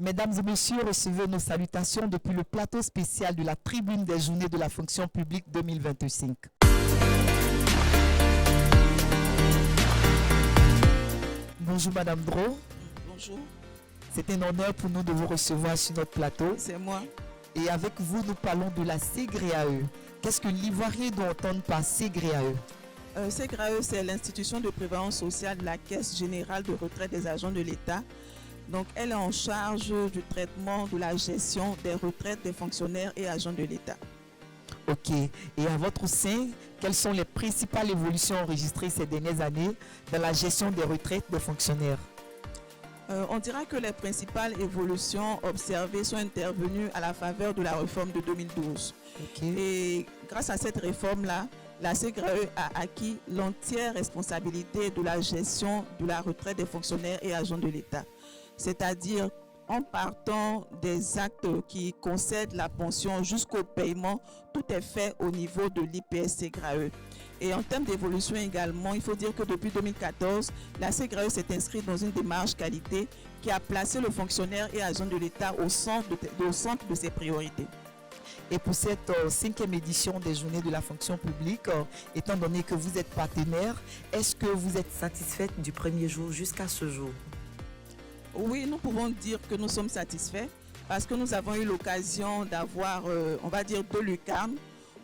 Mesdames et messieurs, recevez nos salutations depuis le plateau spécial de la tribune des journées de la fonction publique 2025. Bonjour Madame Dro. Bonjour. C'est un honneur pour nous de vous recevoir sur notre plateau. C'est moi. Et avec vous, nous parlons de la CGRAE. Qu'est-ce que l'Ivoirien doit entendre par CGRAE? CGRAE, c'est l'institution de prévoyance sociale de la Caisse générale de retraite des agents de l'État. Donc, elle est en charge du traitement, de la gestion des retraites des fonctionnaires et agents de l'État. Ok. Et à votre sein, quelles sont les principales évolutions enregistrées ces dernières années dans la gestion des retraites des fonctionnaires? On dira que les principales évolutions observées sont intervenues à la faveur de la réforme de 2012. Okay. Et grâce à cette réforme-là, la CGRAE a acquis l'entière responsabilité de la gestion de la retraite des fonctionnaires et agents de l'État. C'est-à-dire en partant des actes qui concèdent la pension jusqu'au paiement, tout est fait au niveau de l'IPS CGRAE. Et en termes d'évolution également, il faut dire que depuis 2014, la CGRAE s'est inscrite dans une démarche qualité qui a placé le fonctionnaire et agent de l'État au centre de ses priorités. Et pour cette 5e édition des Journées de la fonction publique, étant donné que vous êtes partenaire, est-ce que vous êtes satisfaite du premier jour jusqu'à ce jour? Oui, nous pouvons dire que nous sommes satisfaits parce que nous avons eu l'occasion d'avoir, on va dire, 2 lucarnes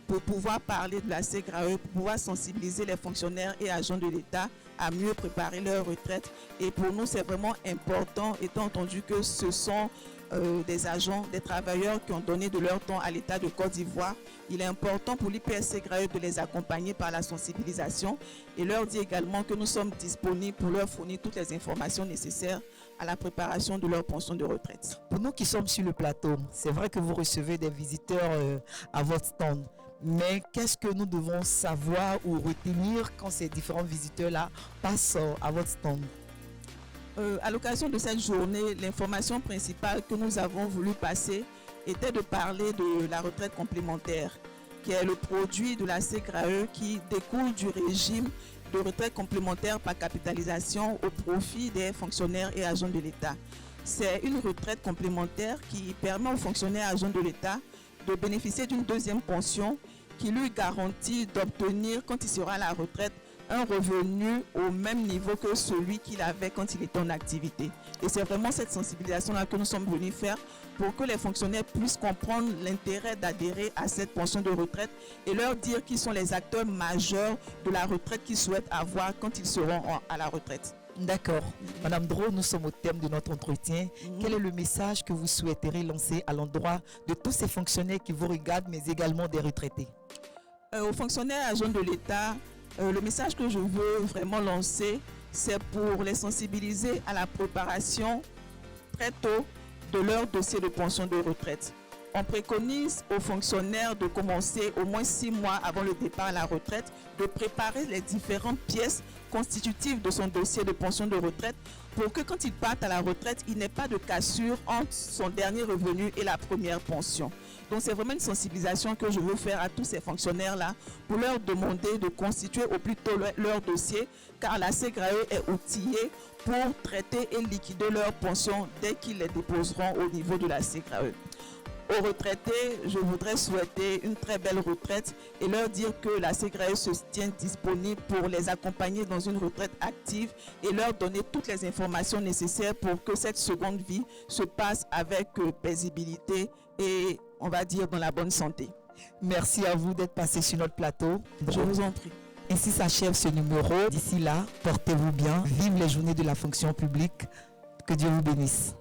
pour pouvoir parler de la CGRAE, pour pouvoir sensibiliser les fonctionnaires et agents de l'État à mieux préparer leur retraite. Et pour nous, c'est vraiment important, étant entendu que ce sont des agents, des travailleurs qui ont donné de leur temps à l'État de Côte d'Ivoire. Il est important pour l'IPS CGRAE de les accompagner par la sensibilisation et leur dire également que nous sommes disponibles pour leur fournir toutes les informations nécessaires à la préparation de leur pension de retraite. Pour nous qui sommes sur le plateau, c'est vrai que vous recevez des visiteurs à votre stand. Mais qu'est-ce que nous devons savoir ou retenir quand ces différents visiteurs-là passent à votre stand? À l'occasion de cette journée, l'information principale que nous avons voulu passer était de parler de la retraite complémentaire, qui est le produit de la CGRAE qui découle du régime de retraite complémentaire par capitalisation au profit des fonctionnaires et agents de l'État. C'est une retraite complémentaire qui permet aux fonctionnaires et agents de l'État de bénéficier d'une deuxième pension qui lui garantit d'obtenir, quand il sera à la retraite, un revenu au même niveau que celui qu'il avait quand il était en activité. Et c'est vraiment cette sensibilisation-là que nous sommes venus faire pour que les fonctionnaires puissent comprendre l'intérêt d'adhérer à cette pension de retraite et leur dire qu'ils sont les acteurs majeurs de la retraite qu'ils souhaitent avoir quand ils seront à la retraite. D'accord. Madame Dro, nous sommes au thème de notre entretien. Quel est le message que vous souhaiterez lancer à l'endroit de tous ces fonctionnaires qui vous regardent, mais également des retraités? Aux fonctionnaires et agents de l'État, le message que je veux vraiment lancer, c'est pour les sensibiliser à la préparation très tôt de leur dossier de pension de retraite. On préconise aux fonctionnaires de commencer au moins 6 mois avant le départ à la retraite, de préparer les différentes pièces constitutives de son dossier de pension de retraite pour que quand ils partent à la retraite, il n'ait pas de cassure entre son dernier revenu et la première pension. Donc c'est vraiment une sensibilisation que je veux faire à tous ces fonctionnaires-là pour leur demander de constituer au plus tôt leur dossier, car la CGRAE est outillée pour traiter et liquider leurs pensions dès qu'ils les déposeront au niveau de la CGRAE. Aux retraités, je voudrais souhaiter une très belle retraite et leur dire que la CGRAE se tient disponible pour les accompagner dans une retraite active et leur donner toutes les informations nécessaires pour que cette seconde vie se passe avec paisibilité et, on va dire, dans la bonne santé. Merci à vous d'être passé sur notre plateau. Je vous en prie. Ainsi s'achève ce numéro. D'ici là, portez-vous bien. Vive les journées de la fonction publique. Que Dieu vous bénisse.